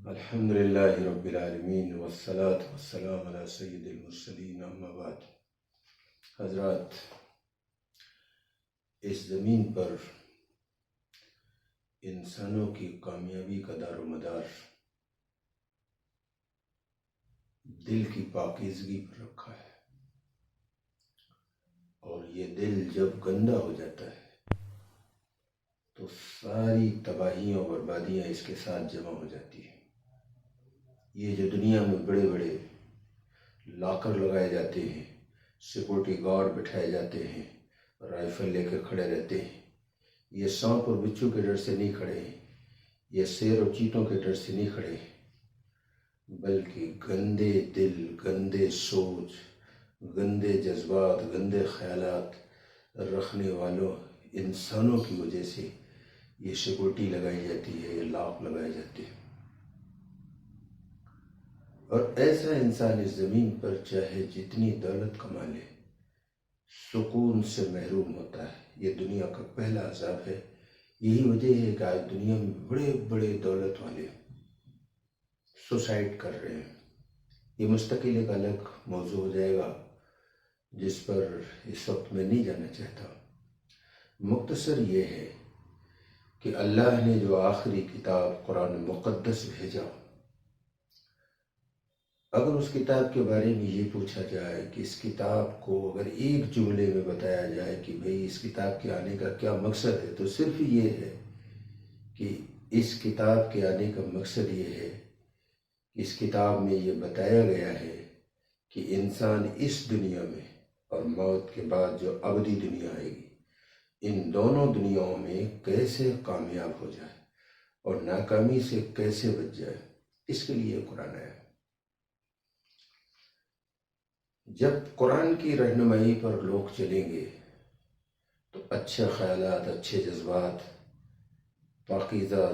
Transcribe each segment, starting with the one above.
الحمد للہ رب العالمین والصلاة والسلام علی سید المرسلین اما بعد۔ حضرات، اس زمین پر انسانوں کی کامیابی کا دار و مدار دل کی پاکیزگی پر رکھا ہے، اور یہ دل جب گندا ہو جاتا ہے تو ساری تباہیاں اور بربادیاں اس کے ساتھ جمع ہو جاتی ہیں۔ یہ جو دنیا میں بڑے بڑے لاکر لگائے جاتے ہیں، سیکورٹی گارڈ بٹھائے جاتے ہیں، رائفل لے کے کھڑے رہتے ہیں، یہ سانپ اور بچھو کے ڈر سے نہیں کھڑے ہیں، یہ شیر اور چیتوں کے ڈر سے نہیں کھڑے ہیں، بلکہ گندے دل، گندے سوچ، گندے جذبات، گندے خیالات رکھنے والوں انسانوں کی وجہ سے یہ سیکورٹی لگائی جاتی ہے، یہ لاک لگائے جاتے ہیں۔ اور ایسا انسان اس زمین پر چاہے جتنی دولت کما لے، سکون سے محروم ہوتا ہے۔ یہ دنیا کا پہلا عذاب ہے۔ یہی وجہ ہے کہ آج دنیا میں بڑے بڑے دولت والے سوسائڈ کر رہے ہیں۔ یہ مستقل ایک الگ موضوع ہو جائے گا جس پر اس وقت میں نہیں جانا چاہتا۔ مختصر یہ ہے کہ اللہ نے جو آخری کتاب قرآن مقدس بھیجا، اگر اس کتاب کے بارے میں یہ پوچھا جائے کہ اس کتاب کو اگر ایک جملے میں بتایا جائے کہ بھئی اس کتاب کے آنے کا کیا مقصد ہے، تو صرف یہ ہے کہ اس کتاب کے آنے کا مقصد یہ ہے کہ اس کتاب میں یہ بتایا گیا ہے کہ انسان اس دنیا میں اور موت کے بعد جو ابدی دنیا آئے گی، ان دونوں دنیاؤں میں کیسے کامیاب ہو جائے اور ناکامی سے کیسے بچ جائے، اس کے لیے قرآن ہے۔ جب قرآن کی رہنمائی پر لوگ چلیں گے تو اچھے خیالات، اچھے جذبات، پاکیزہ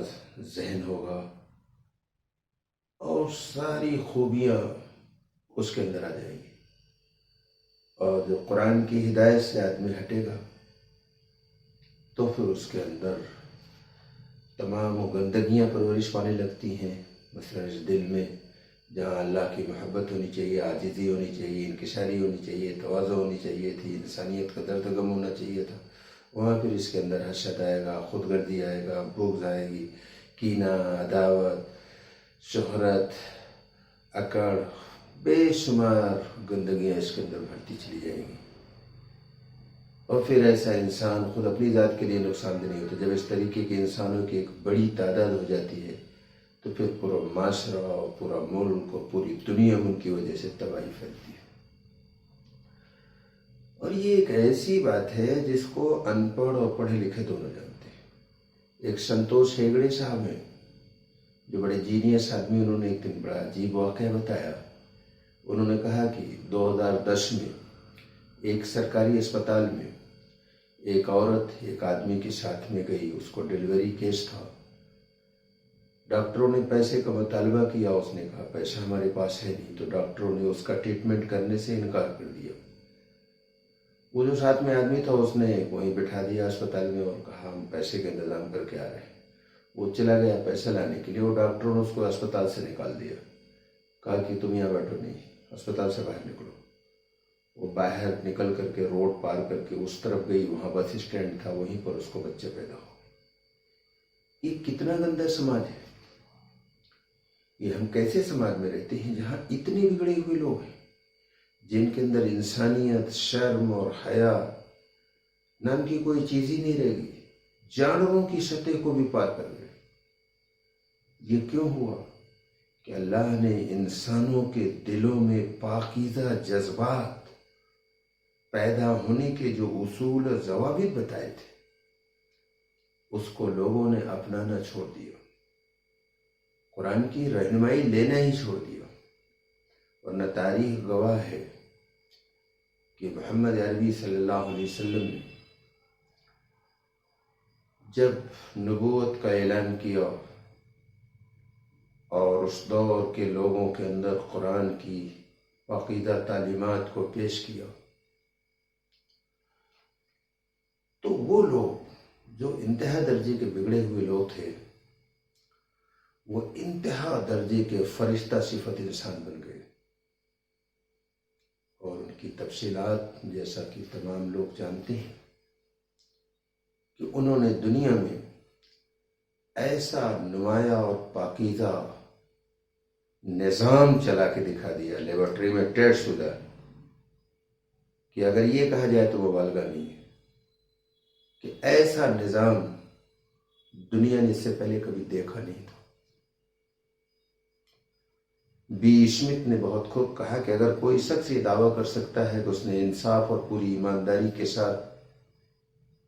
ذہن ہوگا اور ساری خوبیاں اس کے اندر آ جائیں گی۔ اور جو قرآن کی ہدایت سے آدمی ہٹے گا تو پھر اس کے اندر تمام وہ گندگیاں پرورش پانے لگتی ہیں۔ مثلا اس دل میں جہاں اللہ کی محبت ہونی چاہیے، عاجزی ہونی چاہیے، انکساری ہونی چاہیے، تواضع ہونی چاہیے تھی، انسانیت کا درد غم ہونا چاہیے تھا، وہاں پھر اس کے اندر حسد آئے گا، خود گردی آئے گا، بغض آئے گی، کینہ، عداوت، شہرت، اکڑ، بے شمار گندگیاں اس کے اندر بھرتی چلی جائیں گی۔ اور پھر ایسا انسان خود اپنی ذات کے لیے نقصان دہ نہیں ہوتا۔ جب اس طریقے کے انسانوں کی ایک بڑی تعداد ہو جاتی ہے تو پھر پورا معاشرہ اور پورا ملک اور پوری دنیا ان کی وجہ سے تباہی پھیلتی ہے۔ اور یہ ایک ایسی بات ہے جس کو ان پڑھ اور پڑھے لکھے دونوں جانتے ہیں۔ ایک سنتوش ہیگڑے صاحب ہیں جو بڑے جینیس آدمی، انہوں نے ایک دن بڑا عجیب واقعہ بتایا۔ انہوں نے کہا کہ 2010 میں ایک سرکاری اسپتال میں ایک عورت ایک آدمی کے ساتھ میں گئی، اس کو ڈیلیوری کیس تھا۔ ڈاکٹروں نے پیسے کا مطالبہ کیا، اس نے کہا پیسہ ہمارے پاس ہے نہیں، تو ڈاکٹروں نے اس کا ٹریٹمنٹ کرنے سے انکار کر دیا۔ وہ جو ساتھ میں آدمی تھا اس نے وہیں بٹھا دیا اسپتال میں اور کہا ہم پیسے کا انتظام کر کے آ رہے ہیں۔ وہ چلا گیا پیسہ لانے کے لیے، وہ ڈاکٹروں نے اس کو اسپتال سے نکال دیا، کہا کہ تم یہاں بیٹھو نہیں، اسپتال سے باہر نکلو۔ وہ باہر نکل کر کے روڈ پار کر کے اس طرف گئی، وہاں بس اسٹینڈ تھا، وہیں پر اس کو بچے پیدا ہو۔ یہ کتنا گندا سماج ہے! یہ ہم کیسے سماج میں رہتے ہیں جہاں اتنے بگڑے ہوئے لوگ ہیں، جن کے اندر انسانیت، شرم اور حیا نام کی کوئی چیز ہی نہیں رہ گئی، جانوروں کی سطح کو بھی پار کر گئے۔ یہ کیوں ہوا؟ کہ اللہ نے انسانوں کے دلوں میں پاکیزہ جذبات پیدا ہونے کے جو اصول اور ضوابط بتائے تھے، اس کو لوگوں نے اپنانا چھوڑ دیا، قرآن کی رہنمائی لینا ہی چھوڑ دیا۔ ورنہ تاریخ گواہ ہے کہ محمد عربی صلی اللہ علیہ وسلم نے جب نبوت کا اعلان کیا اور اس دور کے لوگوں کے اندر قرآن کی پاکیزہ تعلیمات کو پیش کیا، تو وہ لوگ جو انتہا درجے کے بگڑے ہوئے لوگ تھے، وہ انتہا درجے کے فرشتہ صفت انسان بن گئے، اور ان کی تفصیلات جیسا کہ تمام لوگ جانتے ہیں کہ انہوں نے دنیا میں ایسا نمایاں اور پاکیزہ نظام چلا کے دکھا دیا، لیبارٹری میں ٹیسٹ شدہ، کہ اگر یہ کہا جائے تو مبالغہ نہیں ہے کہ ایسا نظام دنیا نے اس سے پہلے کبھی دیکھا نہیں تھا۔ بی اسمتھ نے بہت خوب کہا کہ اگر کوئی شخص یہ دعویٰ کر سکتا ہے کہ اس نے انصاف اور پوری ایمانداری کے ساتھ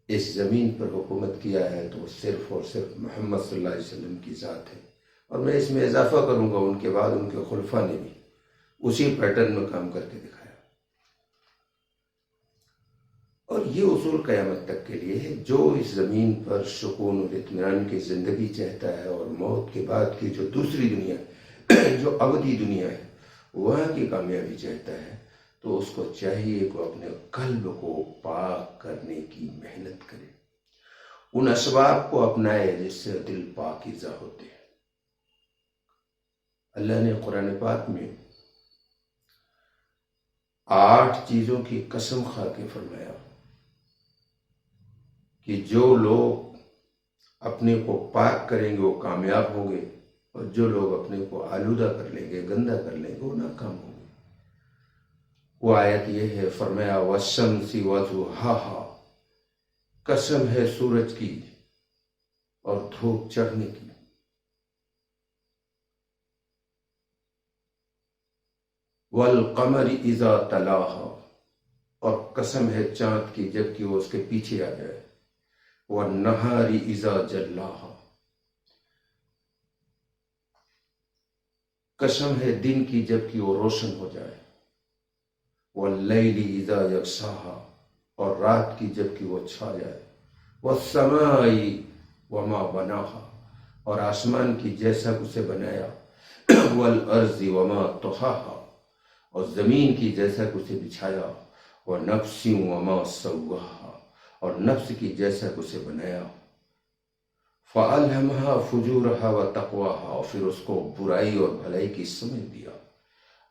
اس زمین پر حکومت کیا ہے تو وہ صرف اور صرف محمد صلی اللہ علیہ وسلم کی ذات ہے، اور میں اس میں اضافہ کروں گا ان کے بعد ان کے خلفاء نے بھی اسی پیٹرن میں کام کر کے دکھایا۔ اور یہ اصول قیامت تک کے لیے ہے، جو اس زمین پر سکون اور اطمینان کی زندگی چاہتا ہے اور موت کے بعد کی جو دوسری دنیا جو ابدی دنیا ہے وہاں کی کامیابی چاہتا ہے، تو اس کو چاہیے کہ اپنے قلب کو پاک کرنے کی محنت کرے، ان اسباب کو اپنائے جس سے دل پاکیزہ ہوتے ہیں۔ اللہ نے قرآن پاک میں 8 چیزوں کی قسم کھا کے فرمایا کہ جو لوگ اپنے کو پاک کریں گے وہ کامیاب ہوں گے، اور جو لوگ اپنے کو آلودہ کر لیں گے، گندا کر لیں گے، وہ ناکام ہوں گے۔ وہ آیت یہ ہے، فرمایا والشمس وضحاها، قسم ہے سورج کی اور دھوپ چڑھنے کی، والقمر اذا تلاها، اور قسم ہے چاند کی جبکہ وہ اس کے پیچھے آ جائے، والنہار اذا جلاها، قسم ہے دن کی جبکہ وہ روشن ہو جائے، واللیل اذا یغشاها، اور رات کی جبکہ وہ چھا جائے، والسماء وما بناها، اور آسمان کی جیسا اسے بنایا، والارض وما طحاها، اور زمین کی جیسا اسے بچھایا، ونفس وما سواها، اور نفس کی جیسا اسے بنایا، فَأَلْهَمَهَا فُجُورَهَا وَتَقْوَاهَا، اور پھر اس کو برائی اور بھلائی کی سمجھ دیا۔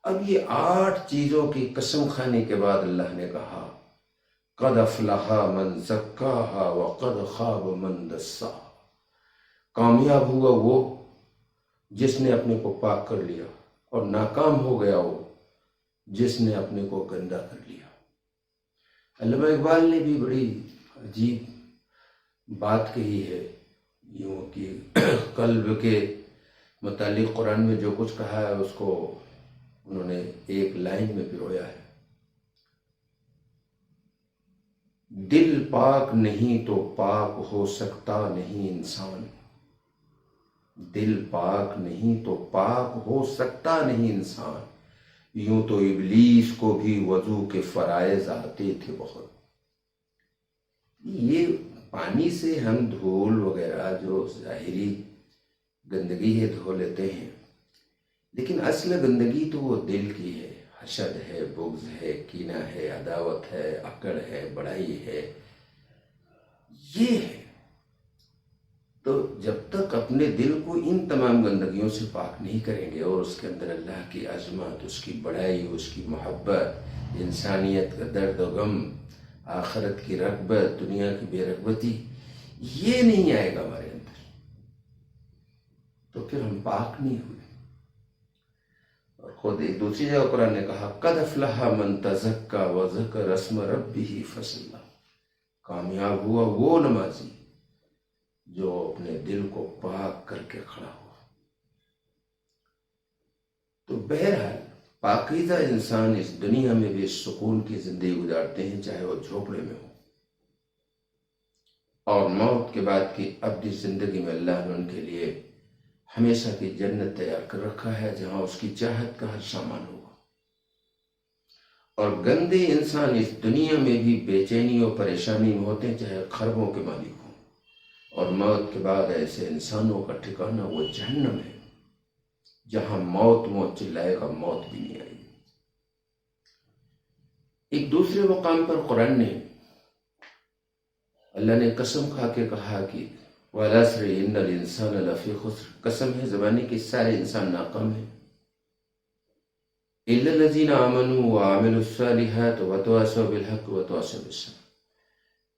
اب یہ 8 چیزوں کی قسم کھانے کے بعد اللہ نے کہا قَدْ أَفْلَحَ مَنْ زَكَّاهَا وَقَدْ خَابَ مَنْ دَسَّاهَا، کامیاب ہوا وہ جس نے اپنے کو پاک کر لیا، اور ناکام ہو گیا وہ جس نے اپنے کو گندا کر لیا۔ علامہ اقبال نے بھی بڑی عجیب بات کہی ہے، یوں کہ قلب کے متعلق قرآن میں جو کچھ کہا ہے اس کو انہوں نے ایک لائن میں پرویا ہے، دل پاک نہیں تو پاک ہو سکتا نہیں انسان، دل پاک نہیں تو پاک ہو سکتا نہیں انسان، یوں تو ابلیس کو بھی وضو کے فرائض آتے تھے بہت۔ یہ پانی سے ہم دھول وغیرہ جو ظاہری گندگی ہے دھو لیتے ہیں، لیکن اصل گندگی تو وہ دل کی ہے، حسد ہے، بغض ہے، کینہ ہے، عداوت ہے، اکڑ ہے، بڑائی ہے، یہ ہے۔ تو جب تک اپنے دل کو ان تمام گندگیوں سے پاک نہیں کریں گے اور اس کے اندر اللہ کی عظمت، اس کی بڑائی، اس کی محبت، انسانیت کا درد و غم، آخرت کی رغبت، دنیا کی بے رغبتی، یہ نہیں آئے گا ہمارے اندر، تو پھر ہم پاک نہیں ہوئے۔ اور خود ایک دوسری جگہ قرآن نے کہا قَدْ أَفْلَحَ مَنْ تَزَكَّىٰ وَذَكَرَ اسْمَ رَبِّهِ فَصَلَّىٰ، کامیاب ہوا وہ نمازی جو اپنے دل کو پاک کر کے کھڑا ہوا۔ تو بہرحال پاکیزہ انسان اس دنیا میں بھی سکون کی زندگی گزارتے ہیں، چاہے وہ جھوپڑے میں ہو، اور موت کے بعد کی ابدی زندگی میں اللہ نے ان کے لیے ہمیشہ کی جنت تیار کر رکھا ہے، جہاں اس کی چاہت کا ہر سامان ہوگا۔ اور گندے انسان اس دنیا میں بھی بے چینی اور پریشانی میں ہوتے ہیں، چاہے خربوں کے مالک ہوں، اور موت کے بعد ایسے انسانوں کا ٹھکانہ وہ جہنم ہے، جہاں موت موت چلائے گا، موت بھی نہیں آئے گی۔ ایک دوسرے مقام پر قرآن نے اللہ نے قسم کھا کے کہا کہ والعصر ان الانسان لفی خسر، قسم ہے زمانے کے سارے انسان ناکام ہیں، الا الذین آمنوا وعملوا الصالحات وتواصوا بالحق وتواصوا بالصبر،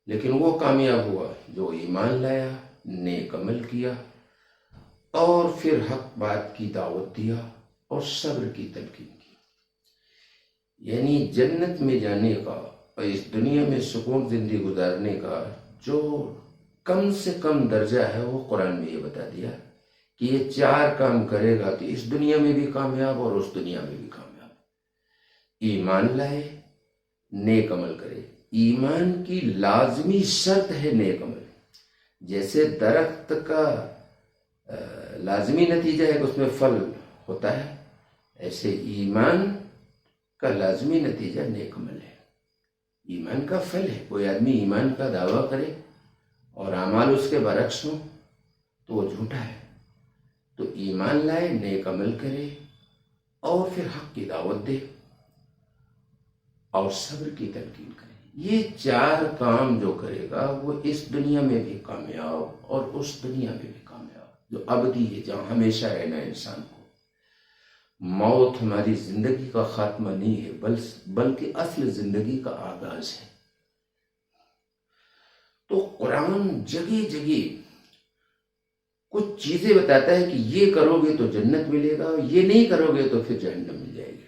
لیکن وہ کامیاب ہوا جو ایمان لایا، نیک عمل کیا اور پھر حق بات کی دعوت دیا اور صبر کی تلقین کی۔ یعنی جنت میں جانے کا اور اس دنیا میں سکون زندگی گزارنے کا جو کم سے کم درجہ ہے وہ قرآن میں یہ بتا دیا کہ یہ 4 کام کرے گا تو اس دنیا میں بھی کامیاب اور اس دنیا میں بھی کامیاب۔ ایمان لائے، نیک عمل کرے۔ ایمان کی لازمی شرط ہے نیک عمل، جیسے درخت کا لازمی نتیجہ ہے کہ اس میں پھل ہوتا ہے، ایسے ایمان کا لازمی نتیجہ نیک عمل ہے، ایمان کا پھل ہے۔ کوئی آدمی ایمان کا دعویٰ کرے اور اعمال اس کے برعکس ہوں تو وہ جھوٹا ہے۔ تو ایمان لائے، نیک عمل کرے اور پھر حق کی دعوت دے اور صبر کی تلقین کرے۔ یہ 4 کام جو کرے گا وہ اس دنیا میں بھی کامیاب اور اس دنیا میں بھی کامیاب، جو ابدی ہے، جہاں ہمیشہ رہنا ہے انسان کو۔ موت ہماری زندگی کا خاتمہ نہیں ہے، بلکہ اصل زندگی کا آغاز ہے۔ تو قرآن جگہ جگہ کچھ چیزیں بتاتا ہے کہ یہ کرو گے تو جنت ملے گا، یہ نہیں کرو گے تو پھر جہنم مل جائے گی۔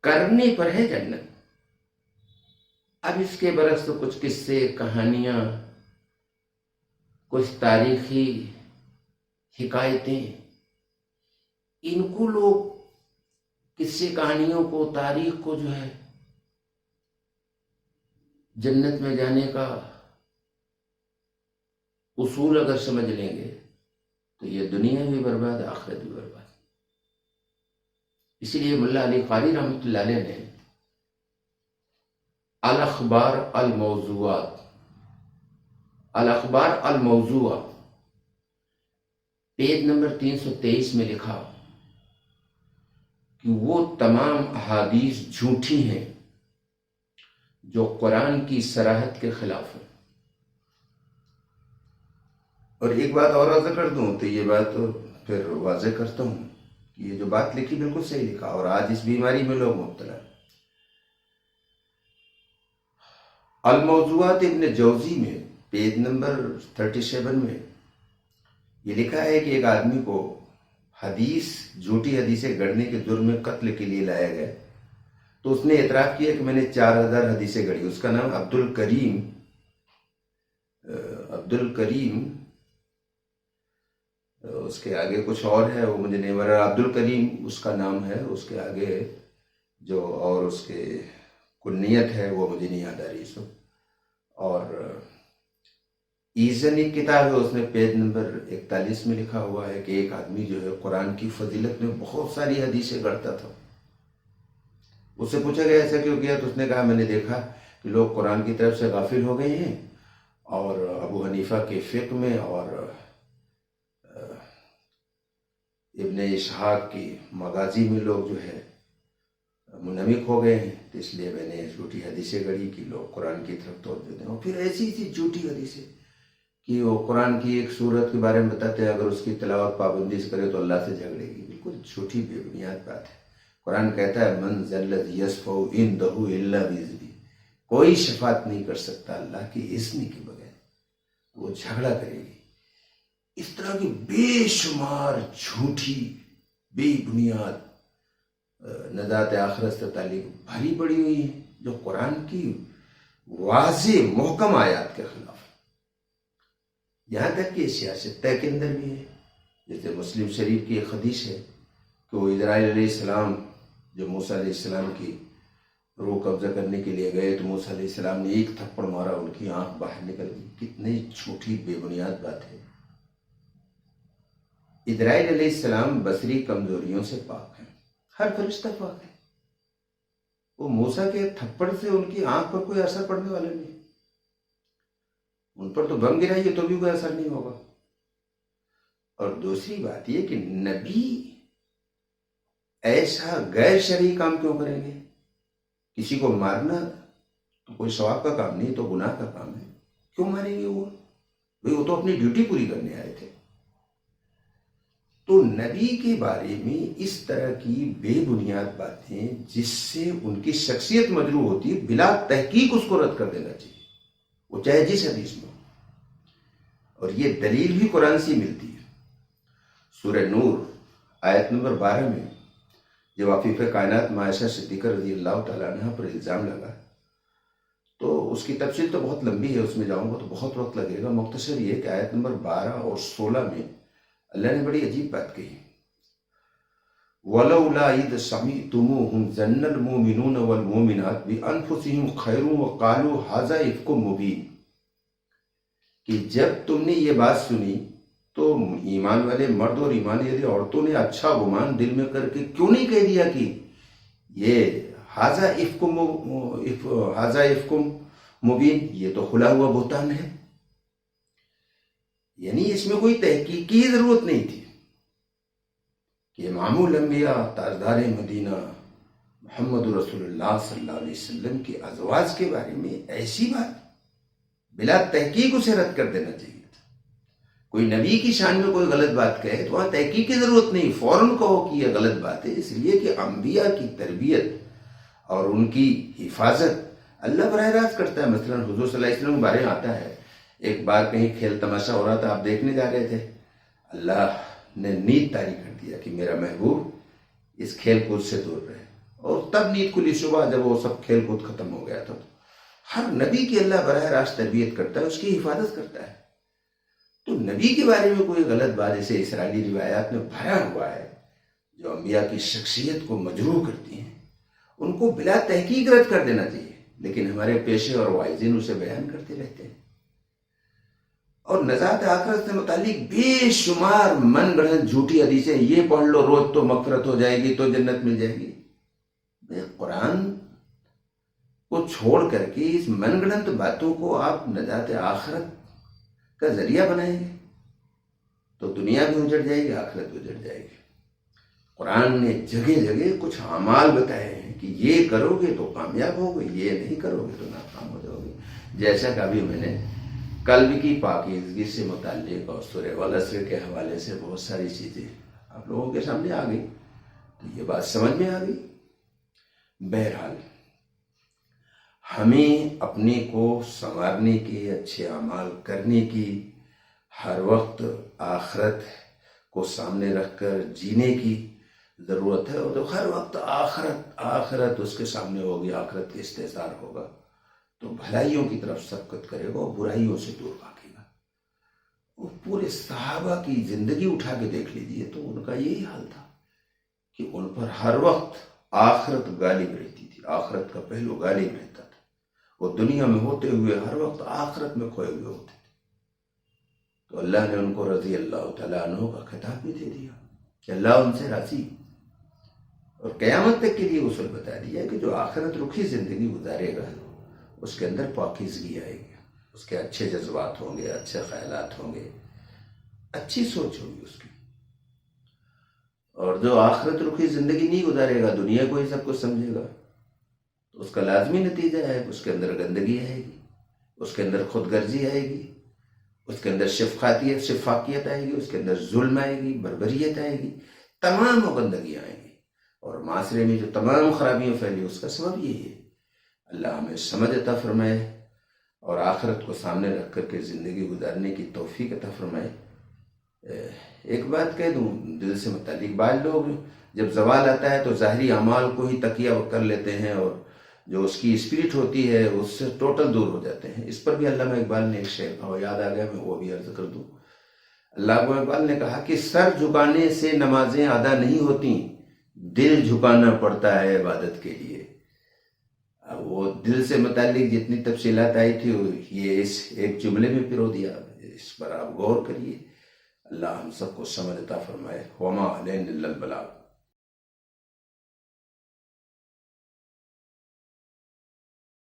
کرنے پر ہے جنت۔ اب اس کے برعکس تو کچھ قصے، کہانیاں، کچھ تاریخی حکایتیں، ان کو لوگ قصے کہانیوں کو، تاریخ کو جو ہے جنت میں جانے کا اصول اگر سمجھ لیں گے تو یہ دنیا بھی برباد، آخرت بھی برباد۔ اسی لیے ملا علی قاری رحمۃ اللہ علیہ نے الاخبار الموضوعہ پیج نمبر 323 میں لکھا کہ وہ تمام احادیث جھوٹی ہیں جو قرآن کی صراحت کے خلاف ہیں۔ اور ایک بات اور واضح کر دوں تو یہ بات پھر واضح کرتا ہوں کہ یہ جو بات لکھی بالکل صحیح لکھا، اور آج اس بیماری میں لوگ مبتلا ہیں۔ الموضوعات ابن جوزی میں پیج نمبر 37 میں یہ لکھا ہے کہ ایک آدمی کو جھوٹی حدیثیں گڑھنے کے جرم میں قتل کے لیے لایا گیا، تو اس نے اعتراف کیا کہ میں نے 4000 حدیثیں گڑھی۔ اس کا نام عبد الکریم، اس کے آگے کچھ اور ہے، وہ مجھے نہیں معلوم۔ عبد الکریم اس کا نام ہے، اس کے آگے جو اور اس کے کنیت ہے وہ مجھے نہیں یاد آ رہی اس وقت۔ اور ایزن ایک کتاب ہے، اس میں پیج نمبر 41 میں لکھا ہوا ہے کہ ایک آدمی جو ہے قرآن کی فضیلت میں بہت ساری حدیثیں گڑھتا تھا۔ اس سے پوچھا گیا ایسا کیوں کیا، تو اس نے کہا میں نے دیکھا کہ لوگ قرآن کی طرف سے غافل ہو گئے ہیں، اور ابو حنیفہ کے فقہ میں اور ابن اسحاق کی مغازی میں لوگ جو ہے منہمک ہو گئے ہیں، تو اس لیے میں نے جھوٹی حدیثیں گڑھی کہ لوگ قرآن کی طرف توجہ دیں۔ اور پھر ایسی تھی جھوٹی حدیثیں کہ وہ قرآن کی ایک سورت کے بارے میں بتاتے ہیں، اگر اس کی تلاوت پابندی سے کرے تو اللہ سے جھگڑے گی۔ بالکل جھوٹی بے بنیاد بات ہے۔ قرآن کہتا ہے من ذا الذی یشفع عندہ الا باذنہ، کوئی شفاعت نہیں کر سکتا اللہ کے اذن کے بغیر، وہ جھگڑا کرے گی۔ اس طرح کی بے شمار جھوٹی بے بنیاد نجات آخرت سے تعلق بھری پڑی ہوئی ہیں، جو قرآن کی واضح محکم آیات کے خلاف ہے۔ یہاں تک کہ سیاست طے کے اندر بھی ہے، جیسے مسلم شریف کی ایک حدیث ہے کہ وہ اسرائیل علیہ السلام جو موسیٰ علیہ السلام کی روح قبضہ کرنے کے لیے گئے تو موسیٰ علیہ السلام نے ایک تھپڑ مارا، ان کی آنکھ باہر نکل گئی۔ کتنی جھوٹی بے بنیاد بات ہے۔ اسرائیل علیہ السلام بصری کمزوریوں سے پاک ہیں، ہر فرشتہ پاک ہے، وہ موسیٰ کے تھپڑ سے ان کی آنکھ پر کوئی اثر پڑنے والا نہیں، ان پر تو بم گرائیے تو بھی کوئی اثر نہیں ہوگا۔ اور دوسری بات یہ کہ نبی ایسا غیر شرعی کام کیوں کریں گے؟ کسی کو مارنا تو کوئی ثواب کا کام نہیں، تو گناہ کا کام ہے، کیوں ماریں گے وہ؟ بھئی وہ تو اپنی ڈیوٹی پوری کرنے آئے تھے. تو نبی کے بارے میں اس طرح کی بے بنیاد باتیں جس سے ان کی شخصیت مجروح ہوتی ہے، بلا تحقیق اس کو رد کر دینا چاہیے، وہ چاہے جس حدیث میں. اور یہ دلیل بھی قرآن سے ملتی ہے. سورہ نور آیت نمبر 12 میں جب عفیف کائنات عائشہ صدیقہ رضی اللہ تعالیٰ عنہ پر الزام لگا، تو اس کی تفصیل تو بہت لمبی ہے، اس میں جاؤں گا تو بہت وقت لگے گا. مختصر یہ کہ آیت نمبر 12 اور 16 میں اللہ نے بڑی عجیب بات کہی. وَلَوْلَا إِذْ سَمِعْتُمُوهُ ظَنَّ الْمُؤْمِنُونَ وَالْمُؤْمِنَاتُ بِأَنفُسِهِمْ خَيْرٌ وَقَالُوا هَذَا إِفْكٌ مُبِينٌ، کہ جب تم نے یہ بات سنی تو ایمان والے مرد اور ایمان والے عورتوں نے اچھا گمان دل میں کر کے کیوں نہیں کہہ دیا کہ یہ ہاذا افکم مبین، یہ تو کھلا ہوا بہتان ہے. یعنی اس میں کوئی تحقیق کی ضرورت نہیں تھی کہ امام الانبیاء تاجدار مدینہ محمد رسول اللہ صلی اللہ علیہ وسلم کے ازواج کے بارے میں ایسی بات بلا تحقیق اسے رد کر دینا چاہیے تھا. کوئی نبی کی شان میں کوئی غلط بات کہے تو وہاں تحقیق کی ضرورت نہیں، فوراً کہو کہ یہ غلط بات ہے، اس لیے کہ انبیاء کی تربیت اور ان کی حفاظت اللہ براہ راست کرتا ہے. مثلا حضور صلی اللہ علیہ وسلم کے بارے میں آتا ہے، ایک بار کہیں کھیل تماشا ہو رہا تھا، آپ دیکھنے جا رہے تھے، اللہ نے نیت طاری کر دیا کہ میرا محبوب اس کھیل کود سے دور رہے، اور تب نیت کلی صبح جب وہ سب کھیل کود ختم ہو گیا تھا. ہر نبی کی اللہ براہ راست تربیت کرتا ہے، اس کی حفاظت کرتا ہے. تو نبی کے بارے میں کوئی غلط بات ایسے اسرائیلی روایات میں بھرا ہوا ہے جو انبیاء کی شخصیت کو مجروح کرتی ہیں، ان کو بلا تحقیق رد کر دینا چاہیے. لیکن ہمارے پیشے اور واعظین اسے بیان کرتے رہتے ہیں. اور نجات آخرت سے متعلق بے شمار من گڑھن جھوٹی حدیثیں، یہ پڑھ لو روز تو مغفرت ہو جائے گی، تو جنت مل جائے گی. قرآن کو چھوڑ کر کے اس من گڑھنت باتوں کو آپ نجات آخرت کا ذریعہ بنائیں گے تو دنیا بھی اجڑ جائے گی، آخرت بھی اجڑ جائے گی. قرآن نے جگہ جگہ کچھ اعمال بتائے ہیں کہ یہ کرو گے تو کامیاب ہوگے، یہ نہیں کرو گے تو ناکام ہو جاؤ گے. جیسا کہ ابھی میں نے قلب کی پاکیزگی سے متعلق اور سورہ والعصر کے حوالے سے بہت ساری چیزیں آپ لوگوں کے سامنے آ گئی، تو یہ بات سمجھ میں آ گئی. بہرحال ہمیں اپنے کو سنوارنے کی، اچھے اعمال کرنے کی، ہر وقت آخرت کو سامنے رکھ کر جینے کی ضرورت ہے. اور ہر وقت آخرت اس کے سامنے ہوگی، آخرت کے استحصال ہوگا تو بھلائیوں کی طرف سبقت کرے گا اور برائیوں سے دور بھاگے گا. وہ پورے صحابہ کی زندگی اٹھا کے دیکھ لیجیے تو ان کا یہی حال تھا کہ ان پر ہر وقت آخرت غالب رہتی تھی، آخرت کا پہلو غالب رہتا تھا. وہ دنیا میں ہوتے ہوئے ہر وقت آخرت میں کھوئے ہوئے ہوتے تھے. تو اللہ نے ان کو رضی اللہ تعالیٰ عنہ کا خطاب بھی دے دیا کہ اللہ ان سے راضی، اور قیامت تک کے لیے اصول بتا دیا کہ جو آخرت رخی زندگی گزارے گا اس کے اندر پاکیزگی آئے گی، اس کے اچھے جذبات ہوں گے، اچھے خیالات ہوں گے، اچھی سوچ ہوگی اس کی. اور جو آخرت رخی زندگی نہیں گزارے گا، دنیا کو ہی سب کچھ سمجھے گا، تو اس کا لازمی نتیجہ ہے اس کے اندر گندگی آئے گی، اس کے اندر خود غرضی آئے گی، اس کے اندر شفاقیت آئے گی، اس کے اندر ظلم آئے گی، بربریت آئے گی، تمام گندگیاں آئیں گی. اور معاشرے میں جو تمام خرابیاں پھیلی اس کا سبب یہی ہے. اللہ ہمیں سمجھ عطا فرمائے اور آخرت کو سامنے رکھ کر کے زندگی گزارنے کی توفیق عطا فرمائے. ایک بات کہہ دوں دل سے متعلق، بعض لوگ جب زوال آتا ہے تو ظاہری اعمال کو ہی تکیہ کر لیتے ہیں اور جو اس کی اسپرٹ ہوتی ہے اس سے ٹوٹل دور ہو جاتے ہیں. اس پر بھی علامہ اقبال نے ایک شعر کہا، یاد آ گیا، میں وہ بھی عرض کر دوں. علامہ اقبال نے کہا کہ سر جھکانے سے نمازیں ادا نہیں ہوتی، دل جھکانا پڑتا ہے عبادت کے لیے. وہ دل سے متعلق جتنی تفصیلات آئی تھی یہ اس ایک جملے میں پرو دیا، اس پر آپ غور کریے. اللہ ہم سب کو سمجھ عطا فرمائے. وما علینا الا البلاغ.